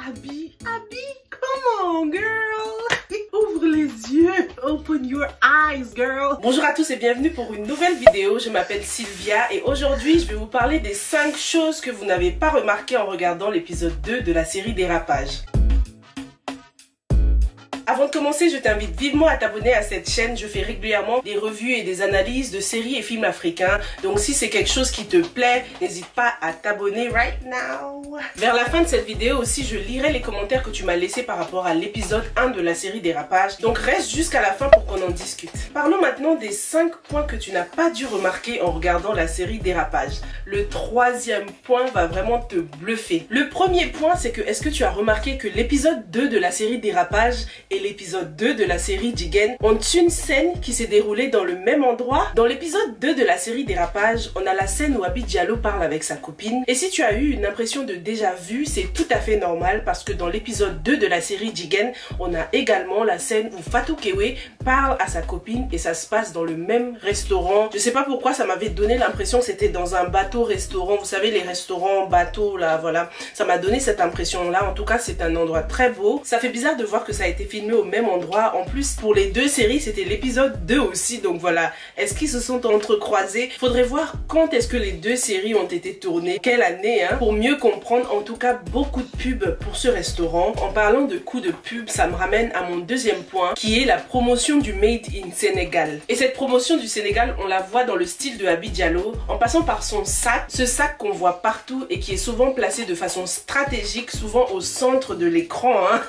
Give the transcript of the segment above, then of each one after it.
Abby, come on girl. Ouvre les yeux, open your eyes girl. Bonjour à tous et bienvenue pour une nouvelle vidéo. Je m'appelle Sylvia et aujourd'hui je vais vous parler des 5 choses que vous n'avez pas remarquées en regardant l'épisode 2 de la série Dérapage. Avant de commencer, je t'invite vivement à t'abonner à cette chaîne. Je fais régulièrement des revues et des analyses de séries et films africains. Donc si c'est quelque chose qui te plaît, n'hésite pas à t'abonner right now. Vers la fin de cette vidéo aussi, je lirai les commentaires que tu m'as laissés par rapport à l'épisode 1 de la série Dérapage. Donc reste jusqu'à la fin pour qu'on en discute. Parlons maintenant des 5 points que tu n'as pas dû remarquer en regardant la série Dérapage. Le 3e point va vraiment te bluffer. Le premier point, c'est que est-ce que tu as remarqué que l'épisode 2 de la série Dérapage et l'épisode 2 de la série Jigen ont une scène qui s'est déroulée dans le même endroit. Dans l'épisode 2 de la série Dérapage, on a la scène où Abby Diallo parle avec sa copine. Et si tu as eu une impression de déjà vu, c'est tout à fait normal parce que dans l'épisode 2 de la série Jigen, on a également la scène où Fatou Kewe parle à sa copine et ça se passe dans le même restaurant. Je sais pas pourquoi ça m'avait donné l'impression que c'était dans un bateau-restaurant. Vous savez, les restaurants, bateaux, là, voilà. Ça m'a donné cette impression-là. En tout cas, c'est un endroit très beau. Ça fait bizarre de voir que ça a été filmé au même endroit. En plus, pour les deux séries, c'était l'épisode 2 aussi. Donc voilà, est-ce qu'ils se sont entrecroisés? Faudrait voir quand est-ce que les deux séries ont été tournées, quelle année, hein, pour mieux comprendre. En tout cas, beaucoup de pubs pour ce restaurant. En parlant de coups de pub, ça me ramène à mon deuxième point, qui est la promotion du Made in Sénégal. Et cette promotion du Sénégal, on la voit dans le style de Abby Diallo, en passant par son sac, ce sac qu'on voit partout et qui est souvent placé de façon stratégique, souvent au centre de l'écran, hein.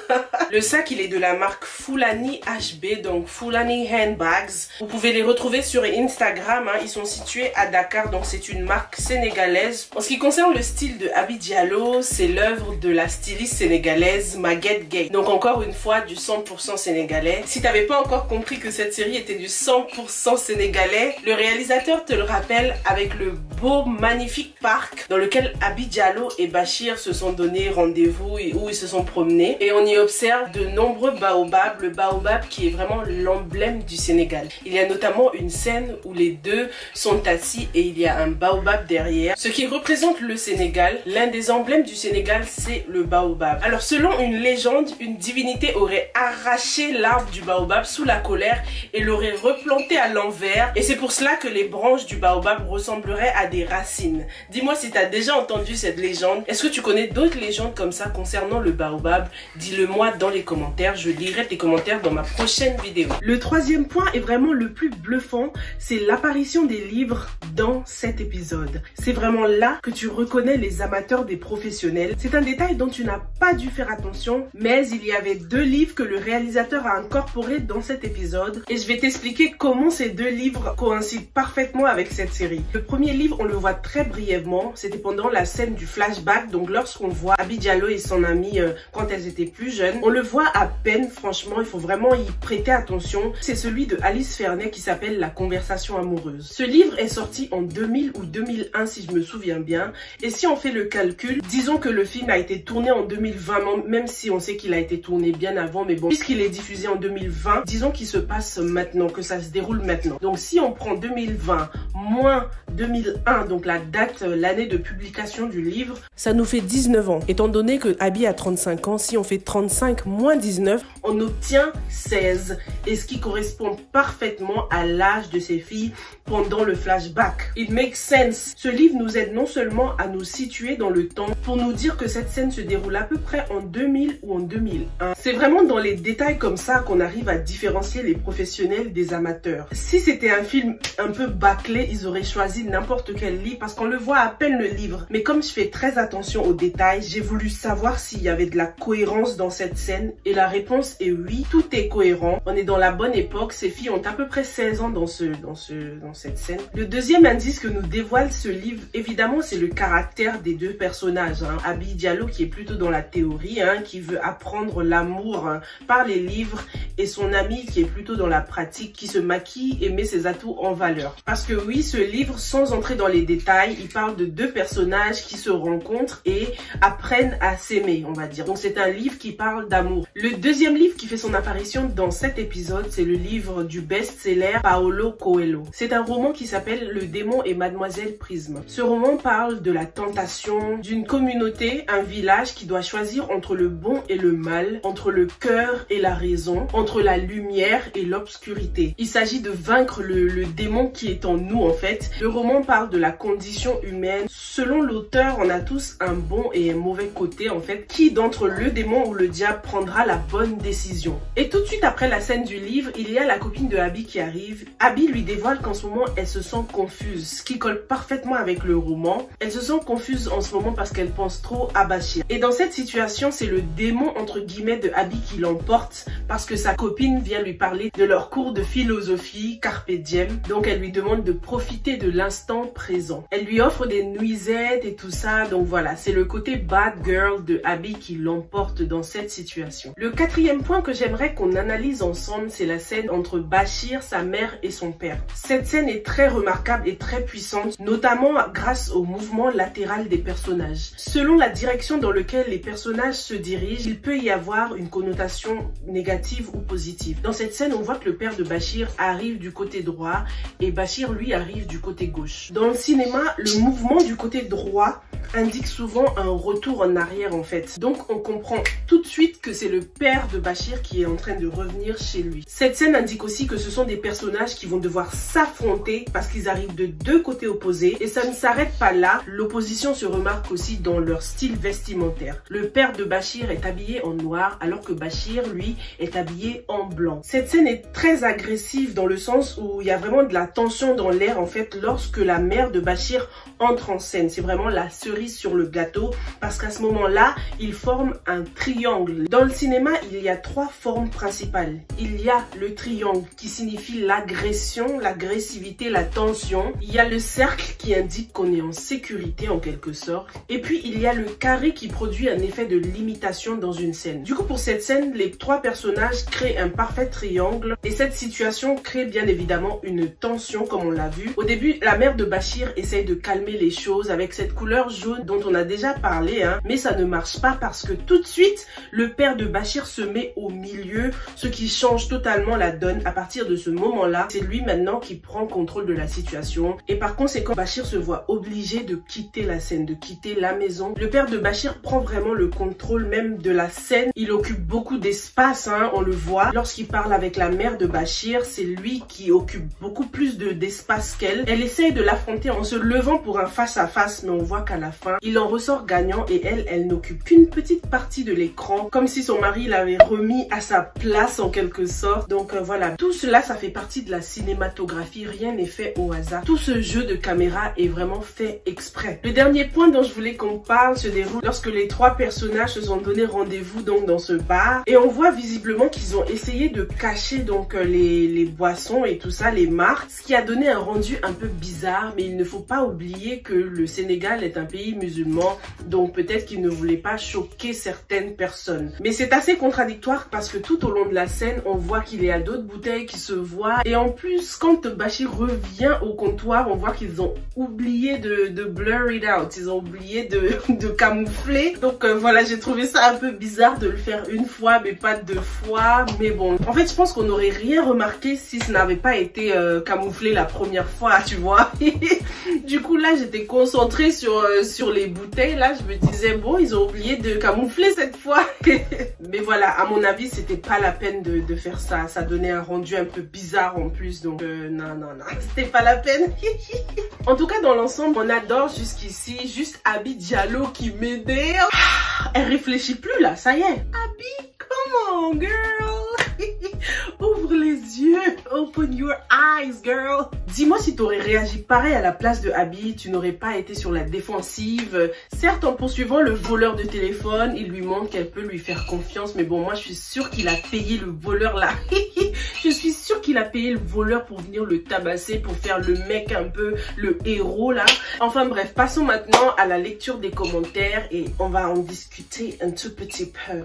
Le sac, il est de la marque Fulani HB, donc Fulani Handbags. Vous pouvez les retrouver sur Instagram, hein. Ils sont situés à Dakar, donc c'est une marque sénégalaise. En ce qui concerne le style de Abby Diallo, c'est l'œuvre de la styliste sénégalaise Maguette Gueye. Donc encore une fois, du 100% sénégalais. Si t'avais pas encore compris que cette série était du 100% sénégalais, le réalisateur te le rappelle avec le beau, magnifique parc dans lequel Abby Diallo et Bachir se sont donné rendez-vous et où ils se sont promenés. Et on y observe de nombreux baobabs, le baobab qui est vraiment l'emblème du Sénégal. Il y a notamment une scène où les deux sont assis et il y a un baobab derrière, ce qui représente le Sénégal. L'un des emblèmes du Sénégal, c'est le baobab. Alors selon une légende, une divinité aurait arraché l'arbre du baobab sous la colère et l'aurait replanté à l'envers, et c'est pour cela que les branches du baobab ressembleraient à des racines. Dis-moi si tu as déjà entendu cette légende. Est-ce que tu connais d'autres légendes comme ça concernant le baobab? Dis-le moi dans les commentaires, je lirai tes commentaires dans ma prochaine vidéo. Le 3e point est vraiment le plus bluffant, c'est l'apparition des livres dans cet épisode. C'est vraiment là que tu reconnais les amateurs des professionnels. C'est un détail dont tu n'as pas dû faire attention, mais il y avait 2 livres que le réalisateur a incorporés dans cet épisode et je vais t'expliquer comment ces 2 livres coïncident parfaitement avec cette série. Le premier livre, on le voit très brièvement, c'était pendant la scène du flashback, donc lorsqu'on voit Abby Diallo et son amie quand elles étaient plus jeunes. On le voit à peine, franchement, il faut vraiment y prêter attention. C'est celui de Alice Fernet qui s'appelle La conversation amoureuse. Ce livre est sorti en 2000 ou 2001 si je me souviens bien, et si on fait le calcul, disons que le film a été tourné en 2020, même si on sait qu'il a été tourné bien avant, mais bon, puisqu'il est diffusé en 2020, disons qu'il se passe maintenant, que ça se déroule maintenant. Donc si on prend 2020 moins 2001, donc la date, l'année de publication du livre, ça nous fait 19 ans. Étant donné que Abby a 35 ans, si on fait 35 moins 19, on obtient 16, et ce qui correspond parfaitement à l'âge de ces filles pendant le flashback. It makes sense. Ce livre nous aide non seulement à nous situer dans le temps pour nous dire que cette scène se déroule à peu près en 2000 ou en 2001. C'est vraiment dans les détails comme ça qu'on arrive à différencier les professionnels des amateurs. Si c'était un film un peu bâclé, ils auraient choisi n'importe quel livre parce qu'on le voit à peine le livre. Mais comme je fais très attention aux détails, j'ai voulu savoir s'il y avait de la cohérence dans cette scène et la réponse est oui, tout est cohérent. On est dans la bonne époque, ces filles ont à peu près 16 ans dans cette scène. Le deuxième indice que nous dévoile ce livre, évidemment, c'est le caractère des 2 personnages, hein. Abby Diallo qui est plutôt dans la théorie, hein, qui veut apprendre l'amour par les livres, et son ami qui est plutôt dans la pratique, qui se maquille et met ses atouts en valeur. Parce que oui, ce livre, sans entrer dans les détails, il parle de deux personnages qui se rencontrent et apprennent à s'aimer, on va dire. Donc c'est un livre qui parle d'amour. Le deuxième livre qui fait son apparition dans cet épisode, c'est le livre du best-seller Paulo Coelho. C'est un roman qui s'appelle Le démon et Mademoiselle Prisme. Ce roman parle de la tentation, d'une communauté, un village qui doit choisir entre le bon et le mal, entre le cœur et la raison, entre la lumière et l'obscurité. Il s'agit de vaincre le démon qui est en nous en fait. Le roman parle de la condition humaine. Selon l'auteur, on a tous un bon et un mauvais côté en fait. Qui d'entre le démon ou le diable prendra la bonne décision? Et tout de suite après la scène du livre, il y a la copine de Abby qui arrive. Abby lui dévoile qu'en ce moment, elle se sent confuse, ce qui colle parfaitement avec le roman. Elle se sent confuse en ce moment parce qu'elle pense trop à Bashir. Et dans cette situation, c'est le démon entre guillemets de Abby qui l'emporte parce que sa copine vient lui parler de leur cours de philosophie Carpe Diem. Donc elle lui demande de profiter de l'instant présent. Elle lui offre des nuisettes et tout ça. Donc voilà, c'est le côté bad girl de Abby qui l'emporte dans cette situation. Le quatrième point que j'aimerais qu'on analyse ensemble, c'est la scène entre Bashir, sa mère et son père. Cette scène est très remarquable et très puissante, notamment grâce au mouvement latéral des personnages. Selon la direction dans laquelle les personnages se dirigent, il peut y avoir une connotation négative ou positive. Dans cette scène, on voit que le père de Bashir arrive du côté droit et Bashir, lui, arrive du côté gauche. Dans le cinéma, le mouvement du côté droit indique souvent un retour en arrière en fait. Donc on comprend tout de suite que c'est le père de Bashir qui est en train de revenir chez lui. Cette scène indique aussi que ce sont des personnages qui vont devoir s'affronter parce qu'ils arrivent de deux côtés opposés et ça ne s'arrête pas là. L'opposition se remarque aussi dans leur style vestimentaire. Le père de Bashir est habillé en noir alors que Bashir, lui, est habillé en blanc. Cette scène est très agressive dans le sens où il y a vraiment de la tension dans l'air en fait lorsque la mère de Bashir entre en scène. C'est vraiment la cerise sur le gâteau parce qu'à ce moment-là, ils forment un triangle. Dans le cinéma, il y a trois formes principales. Il y a le triangle qui signifie l'agression, l'agressivité, la tension. Il y a le cercle qui indique qu'on est en sécurité en quelque sorte. Et puis, il y a le carré qui produit un effet de limitation dans une scène. Du coup, pour cette scène, les trois personnages créent un parfait triangle et cette situation crée bien évidemment une tension comme on l'a vu. Au début, la mère de Bashir essaye de calmer les choses avec cette couleur jaune dont on a déjà parlé, mais ça ne marche pas parce que tout de suite, le père de Bashir se met au milieu, ce qui change totalement la donne. À partir de ce moment-là, c'est lui maintenant qui prend contrôle de la situation et par conséquent, Bashir se voit obligé de quitter la scène, de quitter la maison. Le père de Bashir prend vraiment le contrôle même de la scène. Il occupe beaucoup d'espace, on le voit. Lorsqu'il parle avec la mère de Bashir, c'est lui qui occupe beaucoup plus d'espace qu'elle. Elle essaye de l'affronter en se levant pour un face-à-face, mais on voit qu'à la fin, il en ressort gagnant et elle n'occupe qu'une petite partie de l'écran, comme si son mari l'avait remis à sa place en quelque sorte. Donc voilà, tout cela, ça fait partie de la cinématographie, rien n'est fait au hasard. Tout ce jeu de caméra est vraiment fait exprès. Le dernier point dont je voulais qu'on parle se déroule lorsque les trois personnages se sont donné rendez-vous donc dans ce bar et on voit visiblement qu'ils ont essayé de cacher donc les boissons et tout ça, les marques, ce qui a donné un rendu un peu bizarre, mais il ne faut pas oublier que le Sénégal est un pays musulman, donc peut-être qu'il ne voulait pas choquer certaines personnes. Mais c'est assez contradictoire parce que tout au long de la scène, on voit qu'il y a d'autres bouteilles qui se voient. Et en plus, quand Bashir revient au comptoir, on voit qu'ils ont oublié de blur it out. Ils ont oublié de camoufler. Donc voilà, j'ai trouvé ça un peu bizarre de le faire une fois, mais pas deux fois. Mais bon, en fait, je pense qu'on n'aurait rien remarqué si ce n'avait pas été camouflé la première fois, tu vois. Du coup, là, j'étais concentrée sur les bouteilles. Là, je me disais, bon, ils ont oublié de camoufler cette fois. Mais voilà, à mon avis, c'était pas la peine de faire ça. Ça donnait un rendu un peu bizarre en plus. Donc, non, c'était pas la peine. En tout cas, dans l'ensemble, on adore jusqu'ici. Juste Abby Diallo qui m'aidait. Elle réfléchit plus là, ça y est. Abby, come on, girl. Ouvre les yeux. Open your eyes, girl. Dis-moi si tu aurais réagi pareil à la place de Abby, tu n'aurais pas été sur la défensive. Certes, en poursuivant le voleur de téléphone, il lui montre qu'elle peut lui faire confiance. Mais bon, moi, je suis sûre qu'il a payé le voleur là. Je suis sûre qu'il a payé le voleur pour venir le tabasser, pour faire le mec un peu, le héros là. Enfin bref, passons maintenant à la lecture des commentaires et on va en discuter un tout petit peu.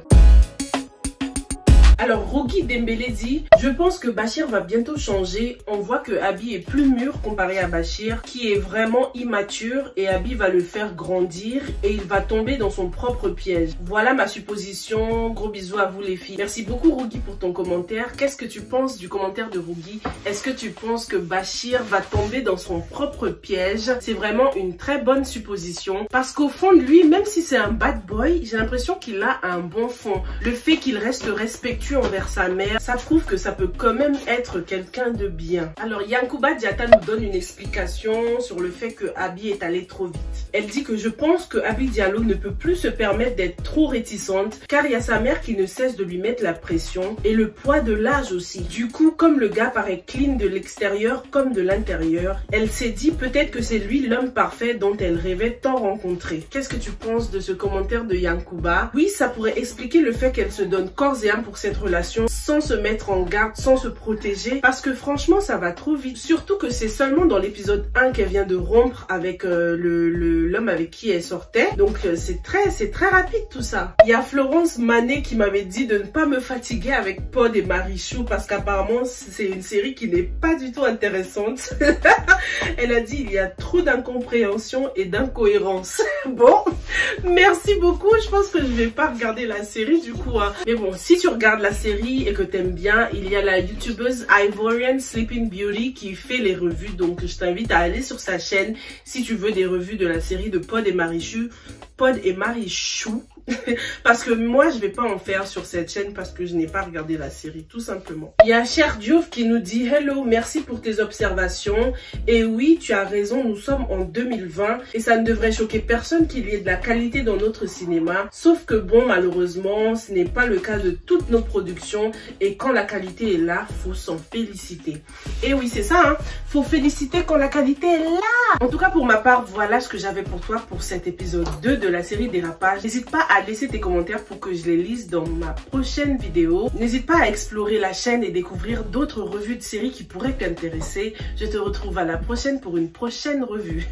Alors Rougui Dembélé dit: je pense que Bachir va bientôt changer. On voit que Abi est plus mûr comparé à Bachir, qui est vraiment immature, et Abi va le faire grandir et il va tomber dans son propre piège. Voilà ma supposition. Gros bisous à vous les filles. Merci beaucoup Rougui pour ton commentaire. Qu'est-ce que tu penses du commentaire de Rougui? Est-ce que tu penses que Bachir va tomber dans son propre piège? C'est vraiment une très bonne supposition, parce qu'au fond de lui, même si c'est un bad boy, j'ai l'impression qu'il a un bon fond. Le fait qu'il reste respectueux envers sa mère, ça prouve que ça peut quand même être quelqu'un de bien. Alors Yankouba Diatta nous donne une explication sur le fait que Abi est allée trop vite. Elle dit que: je pense que Abi Diallo ne peut plus se permettre d'être trop réticente, car il y a sa mère qui ne cesse de lui mettre la pression, et le poids de l'âge aussi. Du coup, comme le gars paraît clean de l'extérieur comme de l'intérieur, elle s'est dit peut-être que c'est lui l'homme parfait dont elle rêvait tant rencontrer. Qu'est-ce que tu penses de ce commentaire de Yankouba? Oui, ça pourrait expliquer le fait qu'elle se donne corps et âme pour cette relation, sans se mettre en garde, sans se protéger, parce que franchement ça va trop vite. Surtout que c'est seulement dans l'épisode 1 qu'elle vient de rompre avec l'homme avec qui elle sortait, donc c'est très rapide tout ça. Il y a Florence Manet qui m'avait dit de ne pas me fatiguer avec Pod et Marichou, parce qu'apparemment c'est une série qui n'est pas du tout intéressante. Elle a dit: il y a trop d'incompréhension et d'incohérence. Bon, merci beaucoup. Je pense que je vais pas regarder la série du coup, hein. Mais bon, si tu regardes la série et que t'aimes bien, il y a la youtubeuse Ivorian Sleeping Beauty qui fait les revues, donc je t'invite à aller sur sa chaîne si tu veux des revues de la série de Pod et Marichou. Pod et Marichou. Parce que moi je vais pas en faire sur cette chaîne parce que je n'ai pas regardé la série, tout simplement. Il y a Cher Diouf qui nous dit: hello, merci pour tes observations. Et oui, tu as raison, nous sommes en 2020 et ça ne devrait choquer personne qu'il y ait de la qualité dans notre cinéma. Sauf que bon, malheureusement, ce n'est pas le cas de toutes nos productions, et quand la qualité est là, faut s'en féliciter. Et oui, c'est ça, hein, faut féliciter quand la qualité est là. En tout cas, pour ma part, voilà ce que j'avais pour toi pour cet épisode 2 de la série Dérapage. N'hésite pas à laisser tes commentaires pour que je les lise dans ma prochaine vidéo. N'hésite pas à explorer la chaîne et découvrir d'autres revues de séries qui pourraient t'intéresser. Je te retrouve à la prochaine pour une prochaine revue.